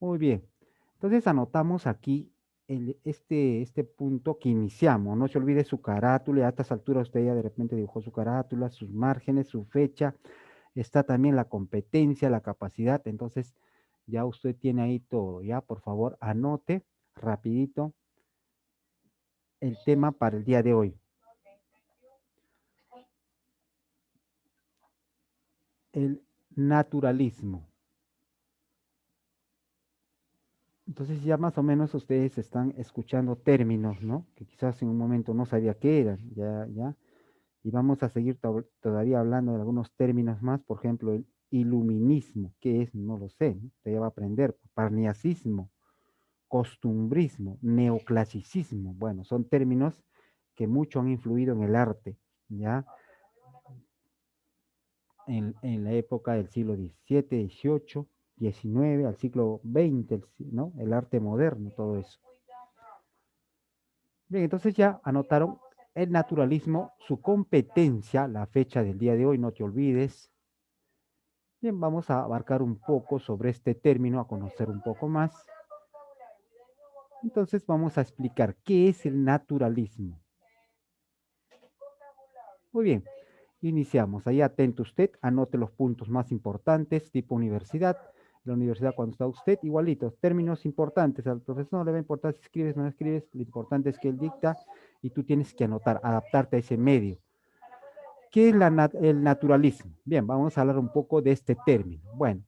Muy bien. Entonces anotamos aquí este punto que iniciamos. No se olvide su carátula. A estas alturas usted ya de repente dibujó su carátula, sus márgenes, su fecha. Está también la competencia, la capacidad. Entonces ya usted tiene ahí todo. Ya, por favor, anote rapidito el tema para el día de hoy. El naturalismo. Entonces ya más o menos ustedes están escuchando términos, ¿no? Que quizás en un momento no sabía qué eran, ya. Y vamos a seguir todavía hablando de algunos términos más, por ejemplo, el iluminismo, ¿qué es? No lo sé, ¿no? Usted ya va a aprender. Parnasiismo, costumbrismo, neoclasicismo, bueno, son términos que mucho han influido en el arte, ¿ya? En la época del siglo XVII, XVIII, XIX, al siglo XX, ¿no? El arte moderno, todo eso. Bien, entonces ya anotaron el naturalismo, su competencia, la fecha del día de hoy, no te olvides. Bien, vamos a abarcar un poco sobre este término, a conocer un poco más. Entonces vamos a explicar qué es el naturalismo. Muy bien, iniciamos. Ahí atento usted, anote los puntos más importantes, tipo universidad. La universidad cuando está usted, igualitos, términos importantes. Al profesor no le va a importar si escribes o no escribes, lo importante es que él dicta y tú tienes que anotar, adaptarte a ese medio. ¿Qué es el naturalismo? Bien, vamos a hablar un poco de este término. Bueno,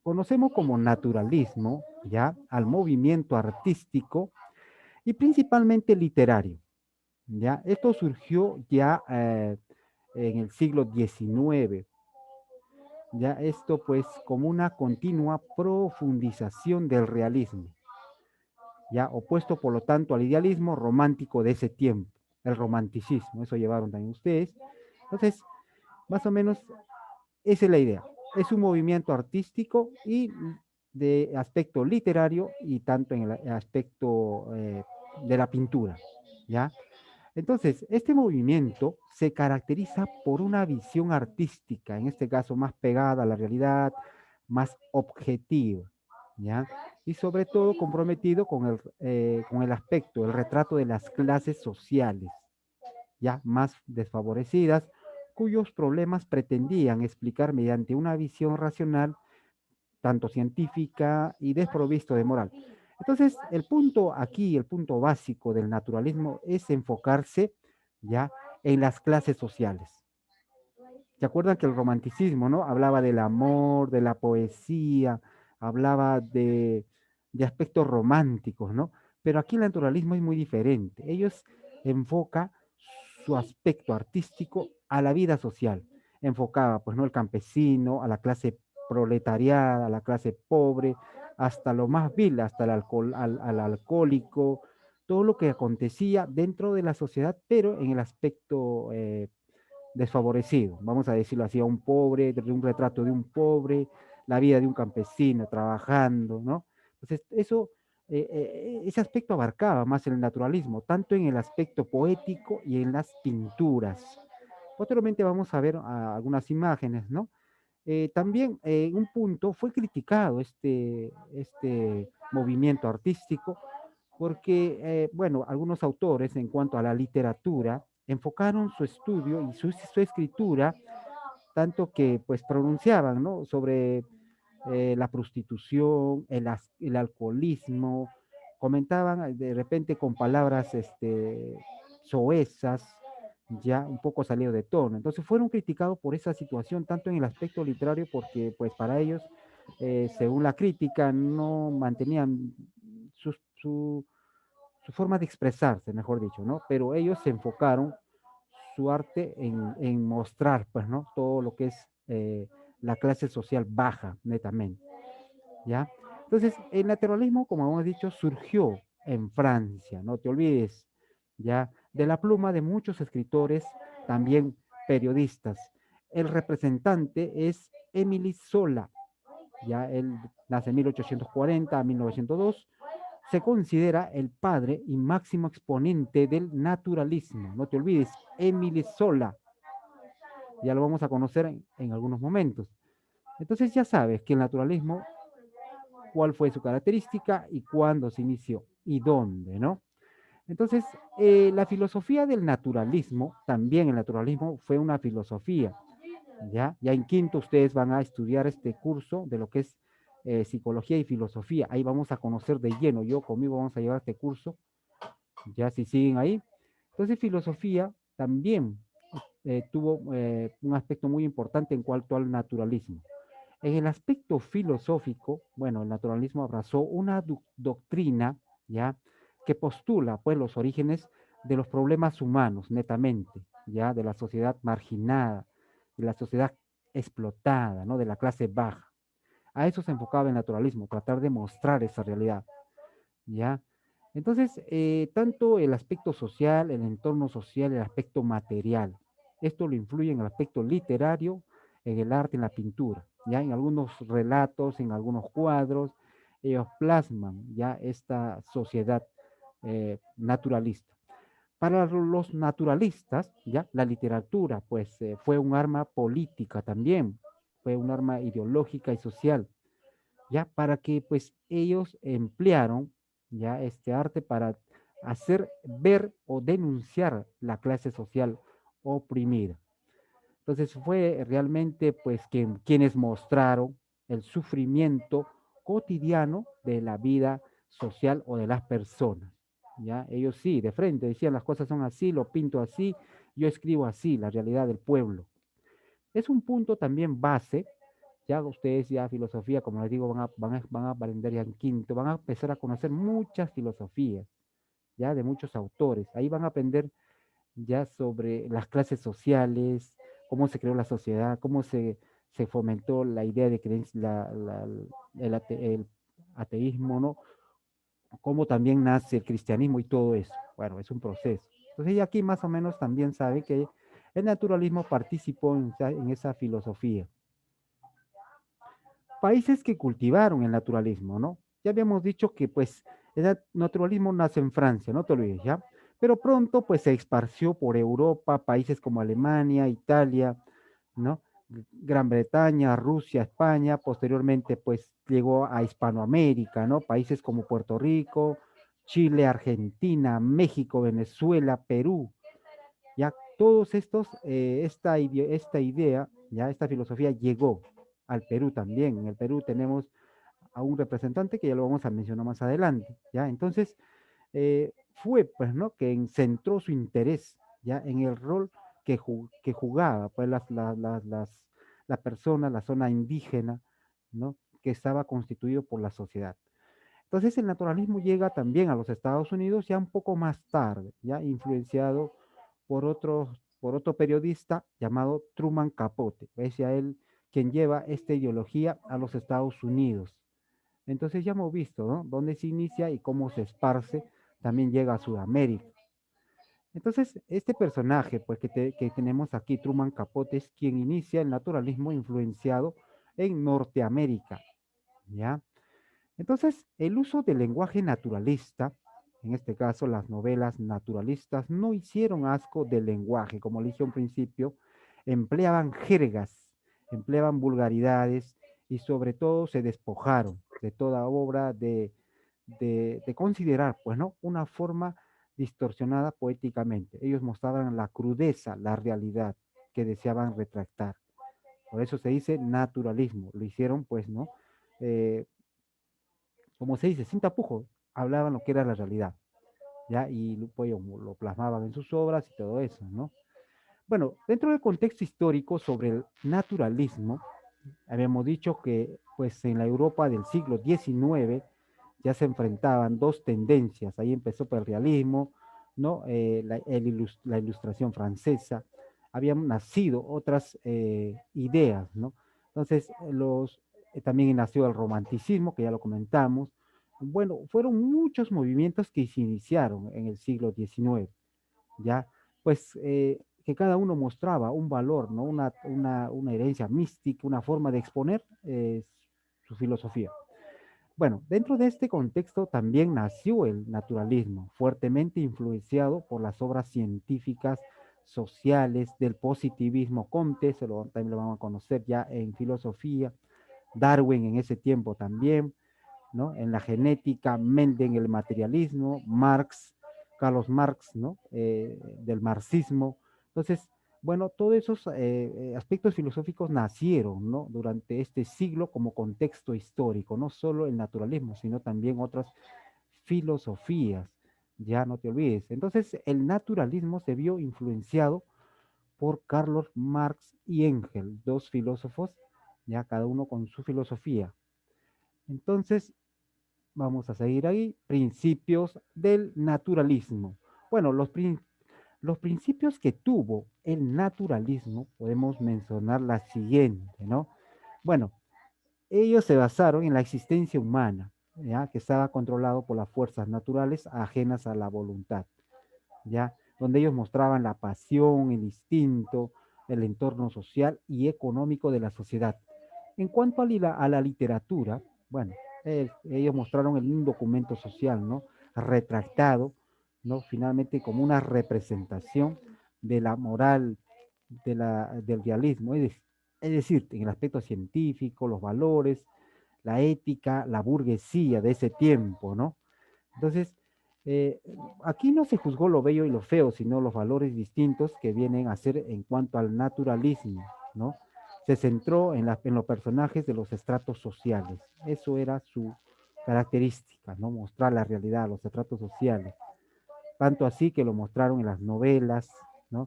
conocemos como naturalismo, ya, al movimiento artístico y principalmente literario, ya. Esto surgió ya en el siglo XIX, ya. Esto pues como una continua profundización del realismo, ya, opuesto por lo tanto al idealismo romántico de ese tiempo, el romanticismo, eso llevaron también ustedes. Entonces, más o menos esa es la idea. Es un movimiento artístico y de aspecto literario y tanto en el aspecto de la pintura, ¿ya? Entonces, este movimiento se caracteriza por una visión artística, en este caso más pegada a la realidad, más objetiva, ¿ya? Y sobre todo comprometido con el aspecto, el retrato de las clases sociales, ya más desfavorecidas, cuyos problemas pretendían explicar mediante una visión racional, tanto científica y desprovisto de moral. Entonces, el punto aquí, el punto básico del naturalismo es enfocarse ya en las clases sociales. ¿Se acuerdan que el romanticismo, ¿no? Hablaba del amor, de la poesía, hablaba de aspectos románticos, ¿no? Pero aquí el naturalismo es muy diferente. Ellos enfoca su aspecto artístico a la vida social. Enfocaba, pues, ¿no? El campesino, a la clase proletariada, a la clase pobre, hasta lo más vil, hasta al alcohólico, todo lo que acontecía dentro de la sociedad, pero en el aspecto desfavorecido, vamos a decirlo así, a un pobre, de un retrato de un pobre, la vida de un campesino trabajando, ¿no? Entonces, ese aspecto abarcaba más el naturalismo, tanto en el aspecto poético y en las pinturas. Posteriormente vamos a ver algunas imágenes, ¿no? También en un punto fue criticado este movimiento artístico porque, bueno, algunos autores en cuanto a la literatura enfocaron su estudio y su escritura, tanto que pues pronunciaban, ¿no? Sobre la prostitución, el alcoholismo, comentaban de repente con palabras soezas, ya un poco salido de tono. Entonces fueron criticados por esa situación, tanto en el aspecto literario, porque pues para ellos, según la crítica, no mantenían su forma de expresarse, mejor dicho, ¿no? Pero ellos se enfocaron su arte en mostrar, pues, ¿no? Todo lo que es la clase social baja, netamente, ¿ya? Entonces, el naturalismo, como hemos dicho, surgió en Francia, no te olvides, ¿ya? De la pluma de muchos escritores, también periodistas. El representante es Émile Zola, ya él nace en 1840 a 1902, se considera el padre y máximo exponente del naturalismo. No te olvides, Émile Zola, ya lo vamos a conocer en algunos momentos. Entonces ya sabes que el naturalismo cuál fue su característica y cuándo se inició y dónde, ¿no? Entonces, la filosofía del naturalismo, también el naturalismo fue una filosofía, ¿ya? Ya en quinto ustedes van a estudiar este curso de lo que es psicología y filosofía. Ahí vamos a conocer de lleno. Yo conmigo vamos a llevar este curso, ya si siguen ahí. Entonces, filosofía también tuvo un aspecto muy importante en cuanto al naturalismo. En el aspecto filosófico, bueno, el naturalismo abrazó una doctrina, ¿ya? Que postula, pues, los orígenes de los problemas humanos, netamente, ¿ya? De la sociedad marginada, de la sociedad explotada, ¿no? De la clase baja. A eso se enfocaba el naturalismo, tratar de mostrar esa realidad, ¿ya? Entonces, tanto el aspecto social, el entorno social, el aspecto material, esto lo influye en el aspecto literario, en el arte, en la pintura, ya en algunos relatos, en algunos cuadros, ellos plasman ya esta sociedad naturalista. Para los naturalistas, ya la literatura, pues, fue un arma política también, fue un arma ideológica y social ya para que pues ellos emplearon ya este arte para hacer ver o denunciar la clase social oprimida. Entonces fue realmente pues quienes mostraron el sufrimiento cotidiano de la vida social o de las personas. ¿Ya? Ellos sí, de frente decían las cosas son así, lo pinto así, yo escribo así, la realidad del pueblo. Es un punto también base ya ustedes ya filosofía, como les digo, van a aprender ya en quinto, van a empezar a conocer muchas filosofías, ya de muchos autores. Ahí van a aprender ya sobre las clases sociales, cómo se creó la sociedad, se fomentó la idea de creencia, el ateísmo, ¿no? Cómo también nace el cristianismo y todo eso. Bueno, es un proceso. Entonces, ya aquí más o menos también sabe que el naturalismo participó en esa filosofía. Países que cultivaron el naturalismo, ¿no? Ya habíamos dicho que pues el naturalismo nace en Francia, no te olvides, ¿ya? Pero pronto pues se esparció por Europa, países como Alemania, Italia, ¿no? Gran Bretaña, Rusia, España, posteriormente pues llegó a Hispanoamérica, ¿no? Países como Puerto Rico, Chile, Argentina, México, Venezuela, Perú, ya todos estos, esta idea, ya esta filosofía llegó al Perú también. En el Perú tenemos a un representante que ya lo vamos a mencionar más adelante, ya. Entonces, fue, pues, ¿no? Que centró su interés, ya, en el rol que jugaba, pues, la persona, la zona indígena, ¿no? Que estaba constituido por la sociedad. Entonces, el naturalismo llega también a los Estados Unidos ya un poco más tarde, ya influenciado por otro periodista llamado Truman Capote. Es ya él quien lleva esta ideología a los Estados Unidos. Entonces ya hemos visto, ¿no? Dónde se inicia y cómo se esparce, también llega a Sudamérica. Entonces, este personaje pues, que tenemos aquí, Truman Capote, es quien inicia el naturalismo influenciado en Norteamérica, ¿ya? Entonces, el uso del lenguaje naturalista, en este caso las novelas naturalistas, no hicieron asco del lenguaje, como le dije al principio, empleaban jergas, empleaban vulgaridades y sobre todo se despojaron de toda obra de considerar, pues, ¿no? Una forma distorsionada poéticamente. Ellos mostraban la crudeza, la realidad que deseaban retractar. Por eso se dice naturalismo. Lo hicieron, pues, ¿no? Eh, como se dice, sin tapujos, hablaban lo que era la realidad, ¿ya? Y pues, lo plasmaban en sus obras y todo eso, ¿no? Bueno, dentro del contexto histórico sobre el naturalismo, habíamos dicho que pues en la Europa del siglo XIX ya se enfrentaban dos tendencias, ahí empezó por el realismo, ¿no? La ilustración francesa, habían nacido otras ideas, ¿no? Entonces, también nació el romanticismo, que ya lo comentamos. Bueno, fueron muchos movimientos que se iniciaron en el siglo XIX, ¿ya? Pues que cada uno mostraba un valor, ¿no? Una herencia mística, una forma de exponer su filosofía. Bueno, dentro de este contexto también nació el naturalismo, fuertemente influenciado por las obras científicas, sociales, del positivismo. Comte, también lo vamos a conocer ya en filosofía, Darwin en ese tiempo también, ¿no? En la genética, Mendel en el materialismo, Marx, Carlos Marx, ¿no? Del marxismo. Entonces, bueno, todos esos aspectos filosóficos nacieron, ¿no? Durante este siglo como contexto histórico, no solo el naturalismo, sino también otras filosofías, ya no te olvides. Entonces, el naturalismo se vio influenciado por Carlos Marx y Engels, dos filósofos, ya cada uno con su filosofía. Entonces, vamos a seguir ahí. Principios del naturalismo. Bueno, los principios que tuvo el naturalismo, podemos mencionar la siguiente, ¿no? Bueno, ellos se basaron en la existencia humana, ¿ya? Que estaba controlado por las fuerzas naturales ajenas a la voluntad, ¿ya? Donde ellos mostraban la pasión, el instinto, el entorno social y económico de la sociedad. En cuanto a la literatura, bueno, ellos mostraron en un documento social, ¿no? Retractado, ¿no? Finalmente como una representación de la moral del realismo, es decir, en el aspecto científico, los valores, la ética, la burguesía de ese tiempo, ¿no? Entonces, eh, aquí no se juzgó lo bello y lo feo, sino los valores distintos que vienen a ser en cuanto al naturalismo, ¿no? Se centró en los personajes de los estratos sociales. Eso era su característica, ¿no? Mostrar la realidad, los estratos sociales. Tanto así que lo mostraron en las novelas, ¿no?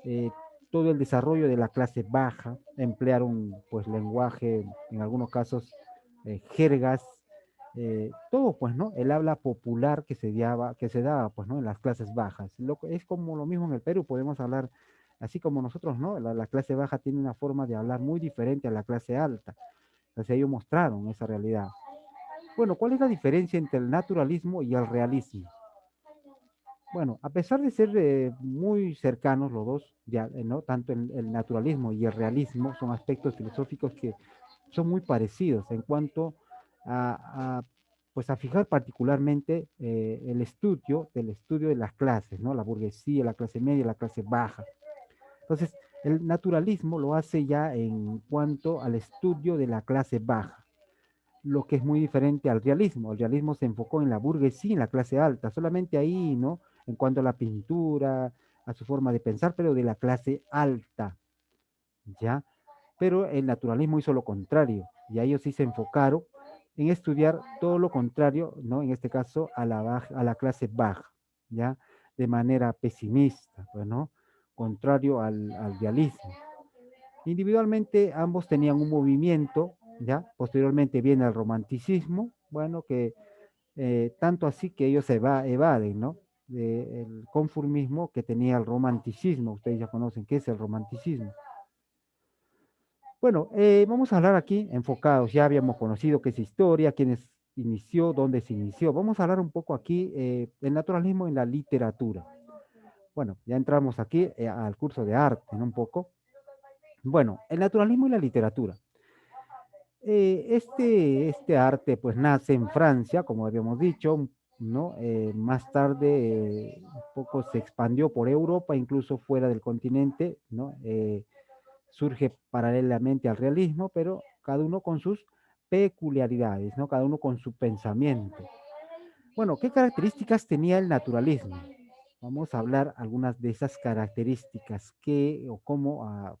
Eh, todo el desarrollo de la clase baja, emplearon pues lenguaje, en algunos casos jergas, todo pues, ¿no? El habla popular que se daba pues, ¿no? En las clases bajas. Es como lo mismo en el Perú, podemos hablar así como nosotros, ¿no? La clase baja tiene una forma de hablar muy diferente a la clase alta. Entonces ellos mostraron esa realidad. Bueno, ¿cuál es la diferencia entre el naturalismo y el realismo? Bueno, a pesar de ser muy cercanos los dos, ya, ¿no? Tanto el naturalismo y el realismo son aspectos filosóficos que son muy parecidos en cuanto a, pues a fijar particularmente el estudio de las clases, ¿no? La burguesía, la clase media, la clase baja. Entonces, el naturalismo lo hace ya en cuanto al estudio de la clase baja, lo que es muy diferente al realismo. El realismo se enfocó en la burguesía, en la clase alta, solamente ahí, ¿no? En cuanto a la pintura, a su forma de pensar, pero de la clase alta, ¿ya? Pero el naturalismo hizo lo contrario, y a ellos sí se enfocaron en estudiar todo lo contrario, ¿no? En este caso, a la clase baja, ¿ya? De manera pesimista, pues, ¿no? Contrario al realismo. Individualmente ambos tenían un movimiento, ¿ya? Posteriormente viene el romanticismo, bueno, que tanto así que ellos evaden, ¿no? El conformismo que tenía el romanticismo. Ustedes ya conocen qué es el romanticismo. Bueno, vamos a hablar aquí enfocados. Ya habíamos conocido qué es historia, quién inició, dónde se inició. Vamos a hablar un poco aquí del naturalismo en la literatura. Bueno, ya entramos aquí al curso de arte, ¿no? Un poco. Bueno, el naturalismo y la literatura. Este arte pues nace en Francia, como habíamos dicho, ¿no? Más tarde un poco se expandió por Europa, incluso fuera del continente, ¿no? Surge paralelamente al realismo, pero cada uno con sus peculiaridades, ¿no? Cada uno con su pensamiento. Bueno, ¿qué características tenía el naturalismo? Vamos a hablar algunas de esas características que o cómo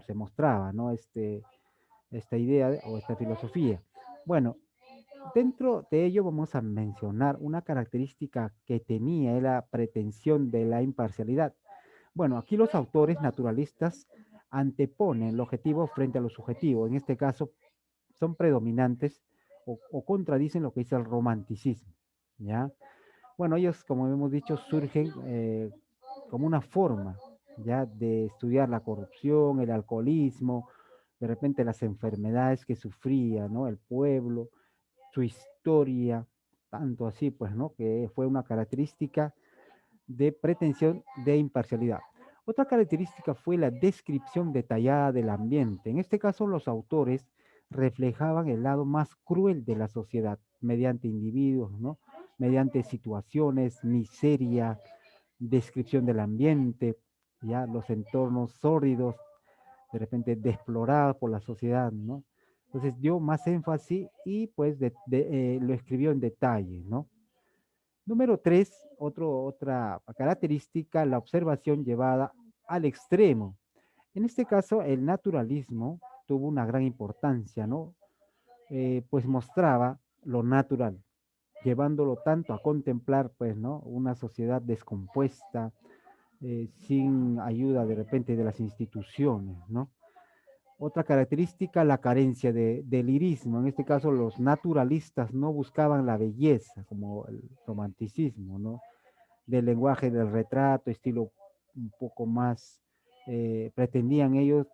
se mostraba, ¿no? Esta idea o esta filosofía. Bueno, dentro de ello vamos a mencionar una característica que tenía, era la pretensión de la imparcialidad. Bueno, aquí los autores naturalistas anteponen el objetivo frente a lo subjetivo. En este caso, son predominantes o contradicen lo que dice el romanticismo. ¿Ya? Bueno, ellos, como hemos dicho, surgen como una forma ya de estudiar la corrupción, el alcoholismo, de repente las enfermedades que sufría, ¿no? El pueblo, su historia, tanto así, pues, ¿no? Que fue una característica de pretensión de imparcialidad. Otra característica fue la descripción detallada del ambiente. En este caso, los autores reflejaban el lado más cruel de la sociedad mediante individuos, ¿no? Mediante situaciones, miseria, descripción del ambiente, ya los entornos sórdidos, de repente desplorados por la sociedad, ¿no? Entonces dio más énfasis y pues lo escribió en detalle, ¿no? Número 3, otra característica, la observación llevada al extremo. En este caso, el naturalismo tuvo una gran importancia, ¿no? Pues mostraba lo natural, llevándolo tanto a contemplar, pues, ¿no? Una sociedad descompuesta, sin ayuda de repente de las instituciones, ¿no? Otra característica, la carencia de lirismo. En este caso, los naturalistas no buscaban la belleza, como el romanticismo, ¿no? Del lenguaje del retrato, estilo un poco más, pretendían ellos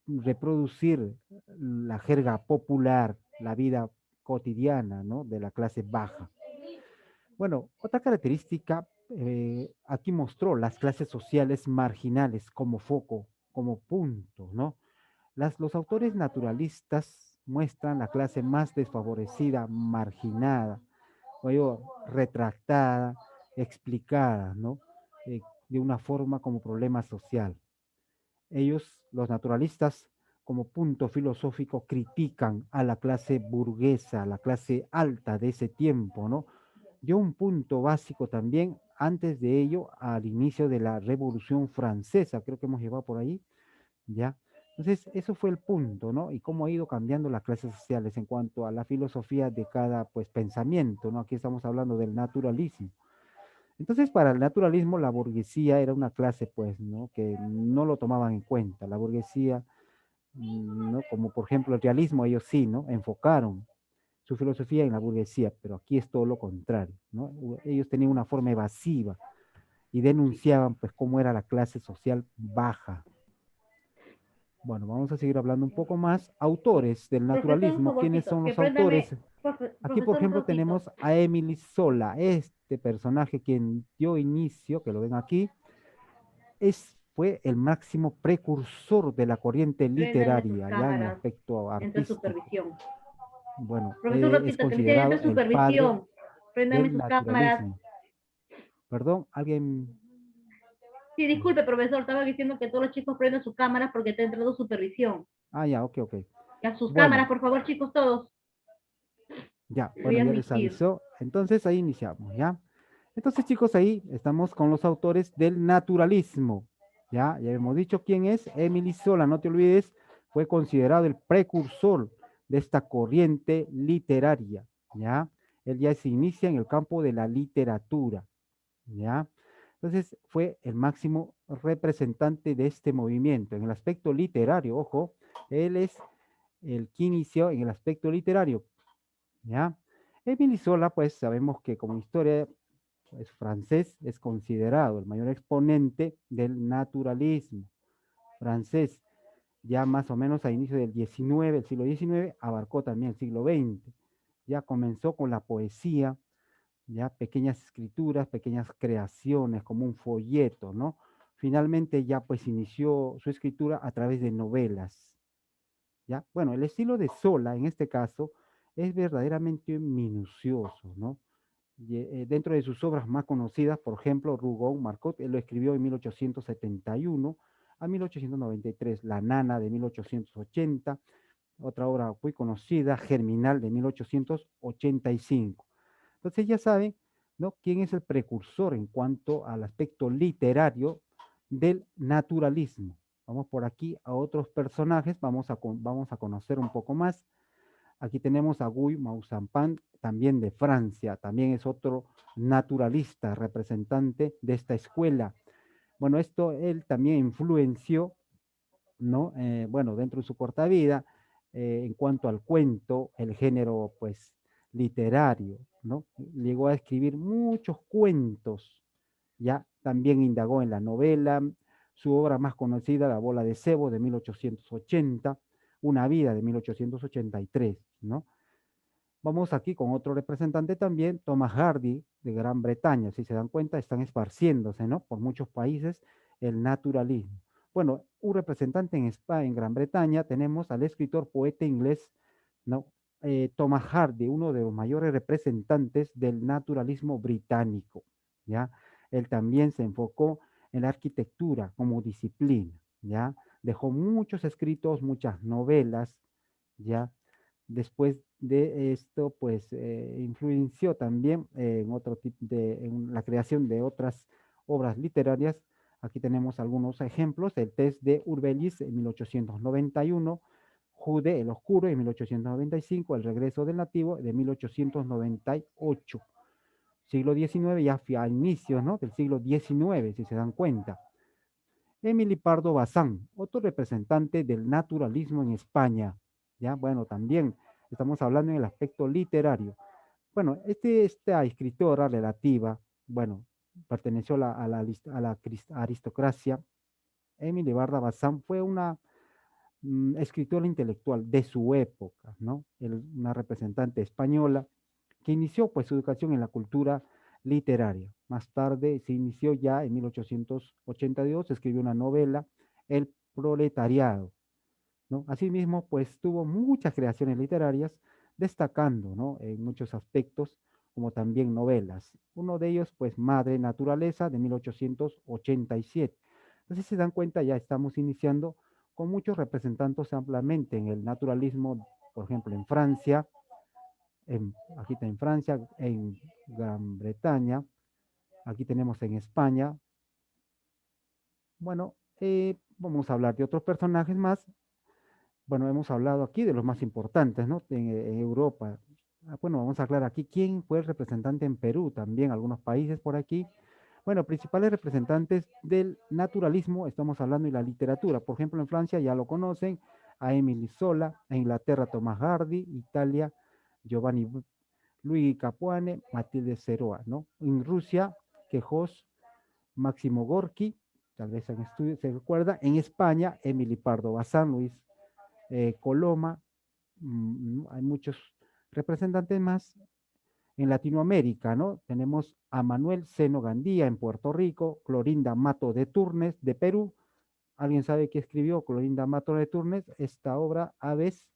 reproducir la jerga popular, la vida cotidiana, ¿no? De la clase baja. Bueno, otra característica, aquí mostró las clases sociales marginales como foco, como punto, ¿no? Los autores naturalistas muestran la clase más desfavorecida, marginada, o digo, retractada, explicada, ¿no? De una forma como problema social. Ellos, los naturalistas, como punto filosófico, critican a la clase burguesa, a la clase alta de ese tiempo, ¿no? Dio un punto básico también, antes de ello, al inicio de la Revolución Francesa, creo que hemos llevado por ahí, ¿ya? Entonces, eso fue el punto, ¿no? Y cómo ha ido cambiando las clases sociales en cuanto a la filosofía de cada, pues, pensamiento, ¿no? Aquí estamos hablando del naturalismo. Entonces, para el naturalismo, la burguesía era una clase, pues, ¿no? Que no lo tomaban en cuenta. La burguesía, ¿no? Como por ejemplo el realismo, ellos sí, ¿no? Enfocaron su filosofía en la burguesía, pero aquí es todo lo contrario, ¿no? Ellos tenían una forma evasiva y denunciaban, pues, cómo era la clase social baja. Bueno, vamos a seguir hablando un poco más. Autores del Profesor, un naturalismo, ¿quiénes favorcito, son que los autores? préndame, Aquí, por profesor, un ejemplo, ratito. tenemos a Émile Zola, este personaje quien dio inicio, que lo ven aquí, fue el máximo precursor de la corriente Préndame sus literaria, ya en el cámaras, aspecto entre artístico. supervisión. Bueno, Profesor, un es ratito, que me tiene entre considerado el padre supervisión. Préndame del sus cámaras. naturalismo. Perdón, alguien... Sí, disculpe, profesor, estaba diciendo que todos los chicos prendan sus cámaras porque está entrando supervisión. Ah, ya, ok, ok. Ya sus cámaras, Bueno, por favor, chicos, todos. ya, Les voy bueno, a ya les admitir. avisó. Entonces ahí iniciamos, ¿ya? Entonces, chicos, ahí estamos con los autores del naturalismo. Ya hemos dicho quién es Émile Zola, no te olvides, fue considerado el precursor de esta corriente literaria, ¿ya? Él ya se inicia en el campo de la literatura, ¿ya? Entonces, fue el máximo representante de este movimiento. En el aspecto literario, ojo, él es el que inició en el aspecto literario, ¿ya? Émile Zola, pues sabemos que como historia pues, francés es considerado el mayor exponente del naturalismo francés, ya más o menos a inicio del 19, el siglo XIX, abarcó también el siglo XX, ya comenzó con la poesía, ya pequeñas escrituras, pequeñas creaciones, como un folleto, ¿no? Finalmente ya pues inició su escritura a través de novelas, ¿ya? Bueno, el estilo de Zola en este caso es verdaderamente minucioso, ¿no? Dentro de sus obras más conocidas, por ejemplo, Rougon Marcot, él lo escribió en 1871 a 1893, La Nana de 1880, otra obra muy conocida, Germinal de 1885. Entonces ya saben, ¿no? ¿Quién es el precursor en cuanto al aspecto literario del naturalismo? Vamos por aquí a otros personajes, vamos a conocer un poco más. Aquí tenemos a Guy Maupassant, también de Francia, también es otro naturalista, representante de esta escuela. Bueno, esto él también influenció, ¿no? Bueno, dentro de su corta vida, en cuanto al cuento, el género, pues, literario, ¿no? Llegó a escribir muchos cuentos, ya también indagó en la novela, su obra más conocida, La bola de cebo de 1880, Una vida de 1883, ¿no? Vamos aquí con otro representante también, Thomas Hardy, de Gran Bretaña. Si se dan cuenta, están esparciéndose, ¿no? Por muchos países el naturalismo. Bueno, un representante en España, en Gran Bretaña, tenemos al escritor poeta inglés, ¿no? Thomas Hardy, uno de los mayores representantes del naturalismo británico, ¿ya? Él también se enfocó en la arquitectura como disciplina, ¿ya? Dejó muchos escritos, muchas novelas, ¿ya? Después de esto, pues influenció también en otro tipo en la creación de otras obras literarias. Aquí tenemos algunos ejemplos: el test de Urbellis en 1891, Jude el Oscuro en 1895, el regreso del nativo de 1898. Siglo XIX, ya a inicios, ¿no?, del siglo XIX, si se dan cuenta. Emily Pardo Bazán, otro representante del naturalismo en España. Ya, bueno, también estamos hablando en el aspecto literario. Bueno, esta escritora relativa, bueno, perteneció a la aristocracia. Emily Pardo Bazán fue una escritora intelectual de su época, ¿no? Una representante española que inició pues su educación en la cultura literaria. Más tarde se inició ya en 1882, escribió una novela, El proletariado, ¿no? Asimismo, pues tuvo muchas creaciones literarias, destacando, ¿no?, en muchos aspectos, como también novelas. Uno de ellos, pues, Madre Naturaleza, de 1887. Entonces, si se dan cuenta, ya estamos iniciando con muchos representantes ampliamente en el naturalismo, por ejemplo, en Francia, aquí está en Francia, en Gran Bretaña, aquí tenemos en España. Bueno, vamos a hablar de otros personajes más. Bueno, hemos hablado aquí de los más importantes, ¿no?, en Europa. Bueno, vamos a aclarar aquí quién fue el representante en Perú, también algunos países por aquí. Bueno, principales representantes del naturalismo, estamos hablando de la literatura. Por ejemplo, en Francia ya lo conocen, a Émile Zola; en Inglaterra, Tomás Hardy; Italia, Giovanni Luigi Capuane, Matilde Serua, ¿no? En Rusia, Quejós, Máximo Gorki, tal vez en estudio se recuerda. En España, Emily Pardo Bazán, Luis Coloma, hay muchos representantes más. En Latinoamérica, ¿no? Tenemos a Manuel Seno Gandía en Puerto Rico, Clorinda Mato de Turnes de Perú. ¿Alguien sabe qué escribió Clorinda Mato de Turnes? Esta obra, Aves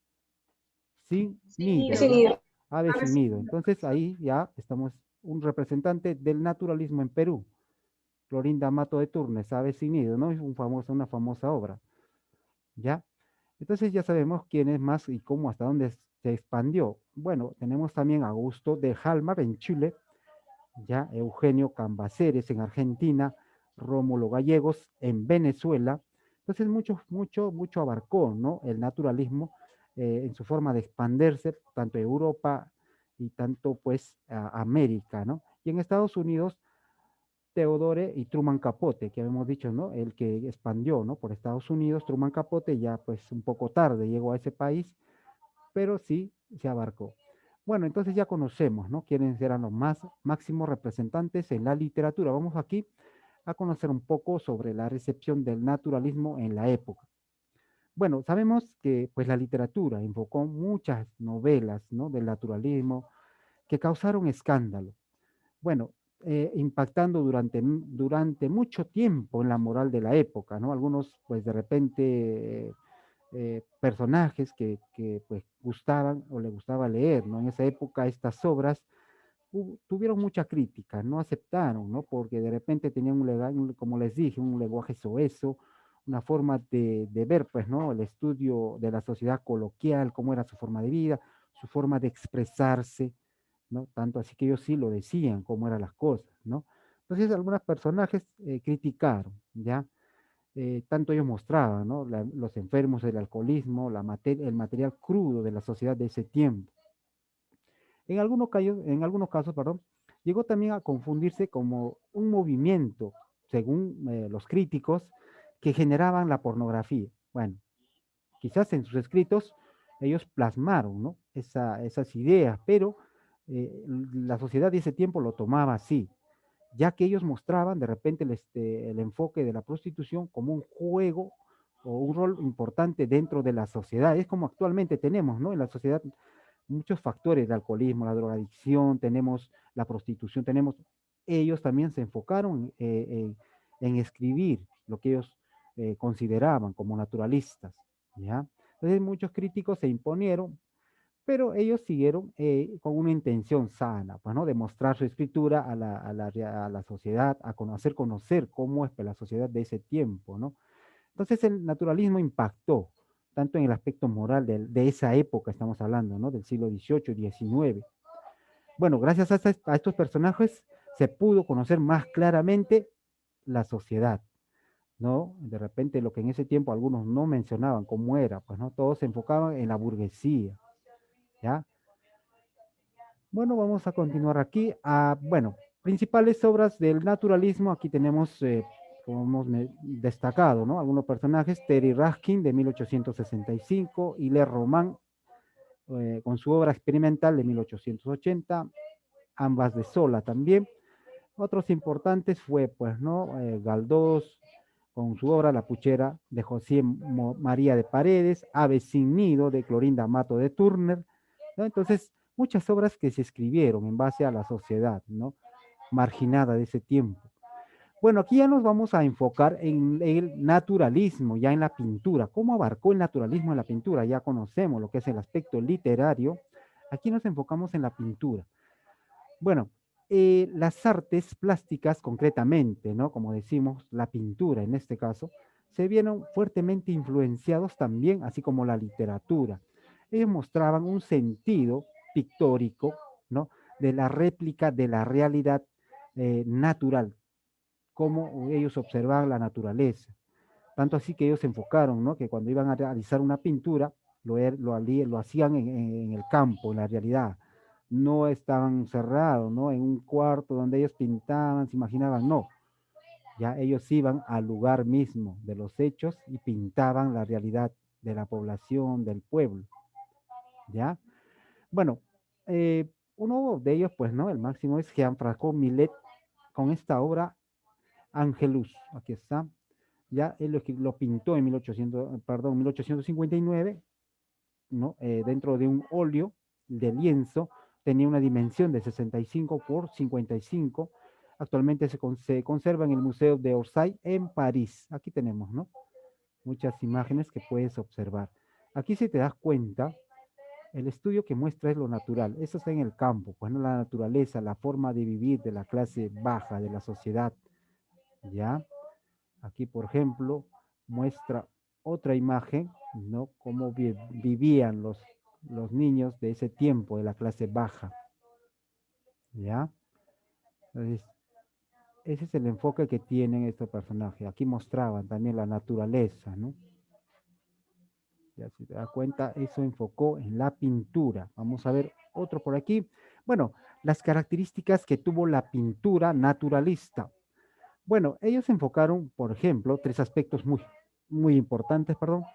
sin nido, Sin ¿no? ir. Aves sin nido. Entonces ahí ya estamos, un representante del naturalismo en Perú. Clorinda Mato de Turnes, Aves sin nido, ¿no? Es una famosa obra, ¿ya? Entonces ya sabemos quién es más y cómo, hasta dónde se expandió. Bueno, tenemos también a Augusto de Halmar en Chile, ya Eugenio Cambaceres en Argentina, Rómulo Gallegos en Venezuela. Entonces mucho abarcó, ¿no?, el naturalismo en su forma de expandirse, tanto Europa y tanto pues a América, ¿no? Y en Estados Unidos, Teodore y Truman Capote, que habíamos dicho, ¿no?, el que expandió, ¿no?, por Estados Unidos. Truman Capote ya pues un poco tarde llegó a ese país, pero sí se abarcó. Bueno, entonces ya conocemos, ¿no?, quiénes eran los más máximos representantes en la literatura. Vamos aquí a conocer un poco sobre la recepción del naturalismo en la época. Bueno, sabemos que pues la literatura invocó muchas novelas, ¿no?, del naturalismo que causaron escándalo. Bueno, impactando durante mucho tiempo en la moral de la época, ¿no? Algunos, pues de repente, personajes que pues gustaban o le gustaba leer, ¿no? En esa época estas obras tuvieron mucha crítica, no aceptaron, ¿no? Porque de repente tenían como les dije, un lenguaje soeso, una forma de ver, pues, ¿no?, el estudio de la sociedad coloquial, cómo era su forma de vida, su forma de expresarse, ¿no? Tanto así que ellos sí lo decían, cómo eran las cosas, ¿no? Entonces, algunos personajes criticaron, ¿ya? Tanto ellos mostraban, ¿no?, los enfermos del alcoholismo, el material crudo de la sociedad de ese tiempo. En algunos casos, perdón, llegó también a confundirse como un movimiento, según los críticos, que generaban la pornografía. Bueno, quizás en sus escritos ellos plasmaron, ¿no?, esas ideas, pero la sociedad de ese tiempo lo tomaba así, ya que ellos mostraban de repente el enfoque de la prostitución como un juego o un rol importante dentro de la sociedad. Es como actualmente tenemos, ¿no?, en la sociedad muchos factores de alcoholismo, la drogadicción, tenemos la prostitución, ellos también se enfocaron en escribir lo que ellos consideraban como naturalistas, ¿ya? Entonces muchos críticos se imponieron, pero ellos siguieron con una intención sana, pues, ¿no?, de mostrar su escritura a la sociedad, a conocer cómo es, pues, la sociedad de ese tiempo, ¿no? Entonces el naturalismo impactó tanto en el aspecto moral de esa época, estamos hablando, ¿no? Del siglo XVIII, XIX. Bueno, gracias a estos personajes se pudo conocer más claramente la sociedad, ¿no? De repente lo que en ese tiempo algunos no mencionaban cómo era, pues, ¿no? Todos se enfocaban en la burguesía, ¿ya? Bueno, vamos a continuar aquí. Bueno, principales obras del naturalismo, aquí tenemos, como hemos destacado, ¿no? Algunos personajes, Terry Raskin de 1865, Hilaire Roman con su obra experimental de 1880, ambas de Sola también. Otros importantes fue, pues, ¿no? Galdós, con su obra La Puchera de José María de Paredes, Ave sin nido de Clorinda Mato de Turner, ¿no? Entonces, muchas obras que se escribieron en base a la sociedad, ¿no? Marginada de ese tiempo. Bueno, aquí ya nos vamos a enfocar en el naturalismo, ya en la pintura. ¿Cómo abarcó el naturalismo en la pintura? Ya conocemos lo que es el aspecto literario. Aquí nos enfocamos en la pintura. Bueno, las artes plásticas concretamente, ¿no? Como decimos, la pintura en este caso, se vieron fuertemente influenciados también, así como la literatura. Ellos mostraban un sentido pictórico, ¿no? De la réplica de la realidad natural, cómo ellos observaban la naturaleza. Tanto así que ellos se enfocaron, ¿no? Que cuando iban a realizar una pintura, lo hacían en el campo, en la realidad. No estaban cerrados, ¿no? En un cuarto donde ellos pintaban, se imaginaban, no. Ya ellos iban al lugar mismo de los hechos y pintaban la realidad de la población, del pueblo. ¿Ya? Bueno, uno de ellos, pues, ¿no? El máximo es Gianfranco Millet con esta obra Angelus. Aquí está. Ya él lo pintó en 1859, ¿no? Dentro de un óleo de lienzo, tenía una dimensión de 65 por 55. Actualmente se conserva en el Museo de Orsay en París. Aquí tenemos, ¿no? Muchas imágenes que puedes observar. Aquí si te das cuenta, el estudio que muestra es lo natural. Eso está en el campo, pues no la naturaleza, la forma de vivir de la clase baja, de la sociedad, ¿ya? Aquí, por ejemplo, muestra otra imagen, ¿no? Cómo vivían los niños de ese tiempo, de la clase baja, ¿ya? Entonces, ese es el enfoque que tienen estos personajes. Aquí mostraban también la naturaleza, ¿no? Ya se da cuenta, eso enfocó en la pintura. Vamos a ver otro por aquí. Bueno, las características que tuvo la pintura naturalista. Bueno, ellos enfocaron, por ejemplo, tres aspectos muy importantes, perdón.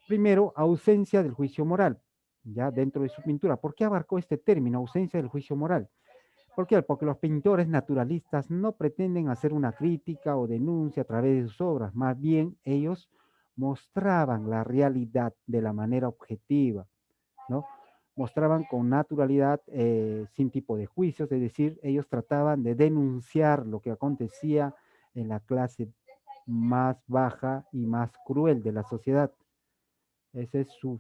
Primero, ausencia del juicio moral, ya dentro de su pintura. ¿Por qué abarcó este término, ausencia del juicio moral? ¿Por qué? Porque los pintores naturalistas no pretenden hacer una crítica o denuncia a través de sus obras, más bien ellos mostraban la realidad de la manera objetiva, ¿no? Mostraban con naturalidad, sin tipo de juicios, es decir, ellos trataban de denunciar lo que acontecía en la clase más baja y más cruel de la sociedad. Esa es su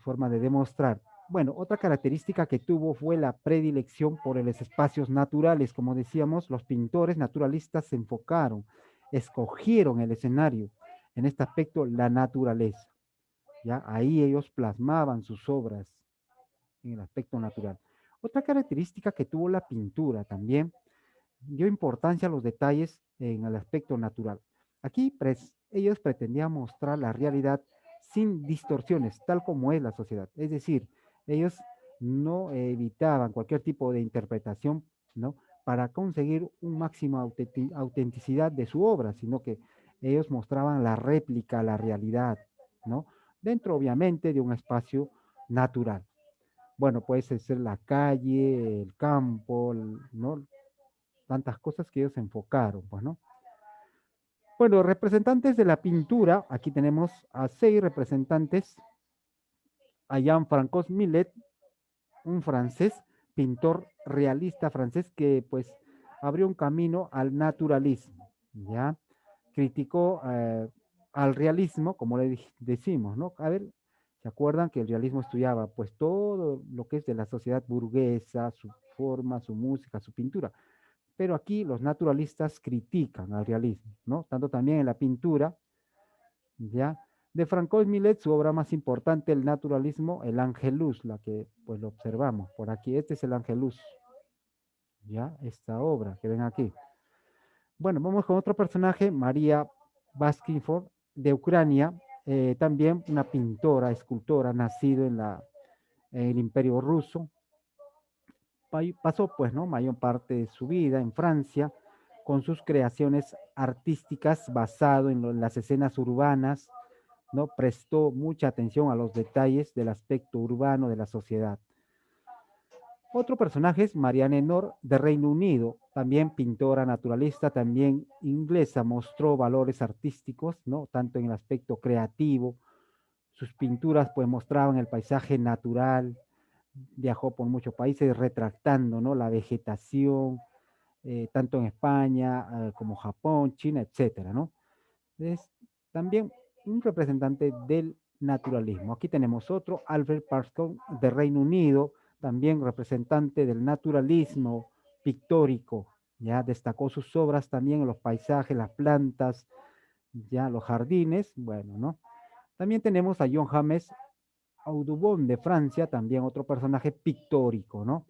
forma de demostrar. Bueno, otra característica que tuvo fue la predilección por los espacios naturales. Como decíamos, los pintores naturalistas se enfocaron, escogieron el escenario, en este aspecto, la naturaleza. ¿Ya? Ahí ellos plasmaban sus obras en el aspecto natural. Otra característica que tuvo la pintura también dio importancia a los detalles en el aspecto natural. Aquí ellos pretendían mostrar la realidad sin distorsiones, tal como es la sociedad. Es decir, ellos no evitaban cualquier tipo de interpretación, ¿no? Para conseguir un máximo autenticidad de su obra, sino que ellos mostraban la réplica, la realidad, ¿no? Dentro, obviamente, de un espacio natural. Bueno, puede ser la calle, el campo, ¿no? Tantas cosas que ellos se enfocaron, pues, ¿no? Bueno, representantes de la pintura, aquí tenemos a 6 representantes, a Jean-Francois Millet, un francés, pintor realista francés que pues abrió un camino al naturalismo, ¿ya? Criticó al realismo, como le decimos, ¿no? A ver, ¿se acuerdan que el realismo estudiaba pues todo lo que es de la sociedad burguesa, su forma, su música, su pintura? Pero aquí los naturalistas critican al realismo, ¿no? Tanto también en la pintura, ¿ya? De Francois Millet, su obra más importante, el naturalismo, el Angelus, la que pues lo observamos por aquí. Este es el Angelus, ya, esta obra que ven aquí. Bueno, vamos con otro personaje, María Baskinford, de Ucrania, también una pintora, escultora, nacido en el Imperio Ruso. Pasó, pues, ¿no? Mayor parte de su vida en Francia, con sus creaciones artísticas basado en las escenas urbanas, ¿no? Prestó mucha atención a los detalles del aspecto urbano de la sociedad. Otro personaje es Marianne Enor, de Reino Unido, también pintora naturalista, también inglesa, mostró valores artísticos, ¿no? Tanto en el aspecto creativo, sus pinturas pues mostraban el paisaje natural, viajó por muchos países retratando, ¿no? La vegetación, tanto en España como Japón, China, etcétera, ¿no? Es también un representante del naturalismo. Aquí tenemos otro, Alfred Parsons, de Reino Unido, también representante del naturalismo pictórico. Ya destacó sus obras también en los paisajes, las plantas, ya los jardines, bueno, ¿no? También tenemos a John James Audubon de Francia, también otro personaje pictórico, ¿no?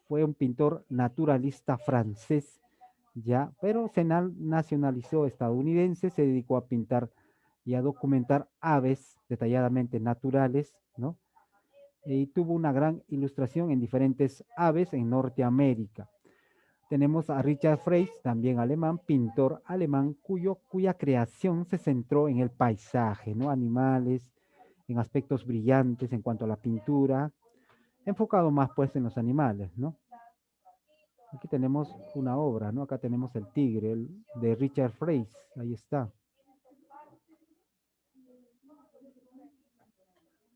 Fue un pintor naturalista francés, ya, pero se nacionalizó estadounidense, se dedicó a pintar y a documentar aves detalladamente naturales, ¿no? Y tuvo una gran ilustración en diferentes aves en Norteamérica. Tenemos a Richard Freys, también alemán, pintor alemán, cuya creación se centró en el paisaje, ¿no? Animales, en aspectos brillantes en cuanto a la pintura, enfocado más pues en los animales, ¿no? Aquí tenemos una obra, ¿no? Acá tenemos el tigre de Richard Freys, ahí está.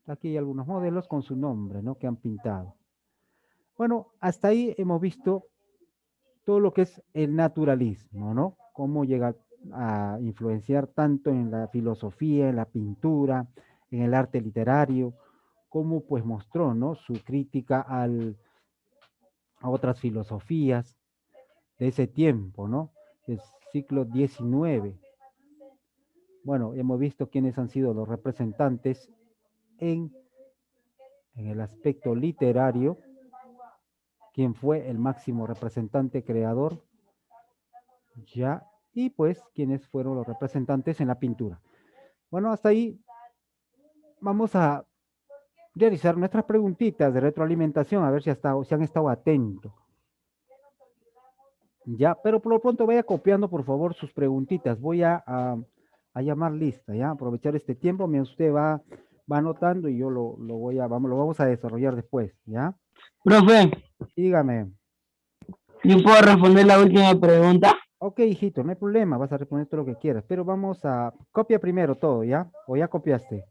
Aquí hay algunos modelos con su nombre, ¿no? Que han pintado. Bueno, hasta ahí hemos visto todo lo que es el naturalismo, ¿no? Cómo llega a influenciar tanto en la filosofía, en la pintura, en el arte literario, cómo pues mostró, ¿no? Su crítica a otras filosofías de ese tiempo, ¿no? Del siglo XIX. Bueno, hemos visto quiénes han sido los representantes en, en el aspecto literario, quién fue el máximo representante creador, ya, y pues quiénes fueron los representantes en la pintura. Bueno, hasta ahí vamos a realizar nuestras preguntitas de retroalimentación, a ver si han estado atentos. Ya, pero por lo pronto vaya copiando, por favor, sus preguntitas. Voy a llamar lista, ¿ya? Aprovechar este tiempo mientras usted va anotando y yo lo vamos a desarrollar después, ¿ya? Profe, Dígame. ¿yo puedo responder la última pregunta? Ok, hijito, no hay problema, vas a responder todo lo que quieras, pero vamos a... Copia primero todo, ¿ya? ¿O ya copiaste?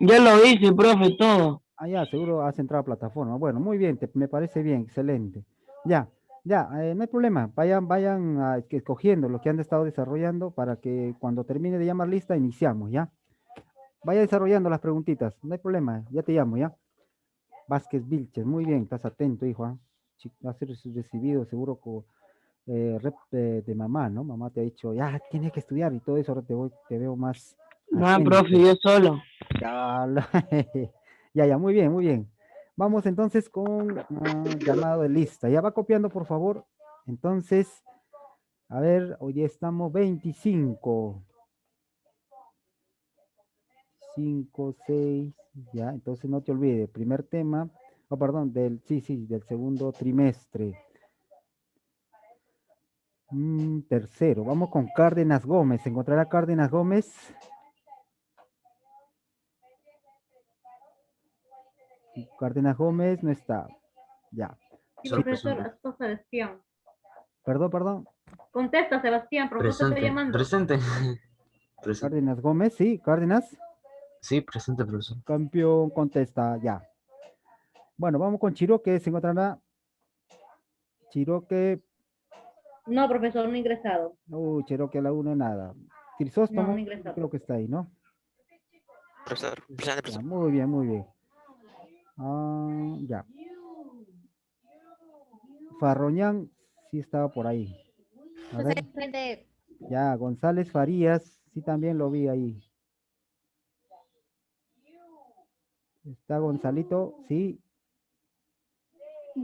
Ya lo hice, profe, todo. Ah, ya, seguro has entrado a plataforma. Bueno, muy bien, me parece bien, excelente. Ya, ya, no hay problema. Vayan escogiendo lo que han estado desarrollando para que cuando termine de llamar lista, iniciamos, ¿ya? Vaya desarrollando las preguntitas, no hay problema, ya te llamo, ¿ya? Vázquez Vilches, muy bien, estás atento, hijo, ¿ah? Va a ser recibido seguro de mamá, ¿no? Mamá te ha dicho, ya, tienes que estudiar y todo eso, ahora te veo más No, profe, atento. yo solo. Ya, ya, muy bien, muy bien. Vamos entonces con llamado de lista. Ya va copiando, por favor. Entonces, a ver, hoy estamos 25. 5, 6, ya. Entonces no te olvides, primer tema, oh, perdón, del segundo trimestre. Tercero, vamos con Cárdenas Gómez. ¿Se encontrará Cárdenas Gómez? Cárdenas Gómez no está. Ya. Sí, Solo profesor, presente. hasta Sebastián. Perdón. Contesta, Sebastián, ¿por qué no te estoy Presente. llamando? Presente. Presente. Cárdenas Gómez, sí, Cárdenas. Sí, presente, profesor. Campeón, contesta, ya. Bueno, vamos con Chiroque. Se encontrará Chiroque. No, profesor, no ingresado. Chiroque a la una, nada. No, Crisóstomo, no ingresado. creo que está ahí, ¿no? Profesor, presente, Ya, profesor. muy bien, muy bien. Ya. Farroñán sí estaba por ahí. A ver. Ya, González Farías, sí también lo vi ahí. ¿Está Gonzalito? Sí.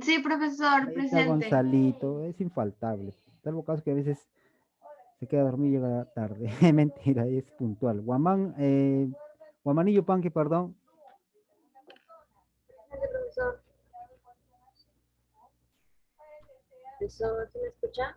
Sí, profesor, Ahí está presente. Gonzalito, es infaltable. Salvo caso que a veces se queda dormido y llega tarde. Mentira, es puntual. Guamanillo Panque, perdón. Profesor. Profesor, ¿sí me escucha?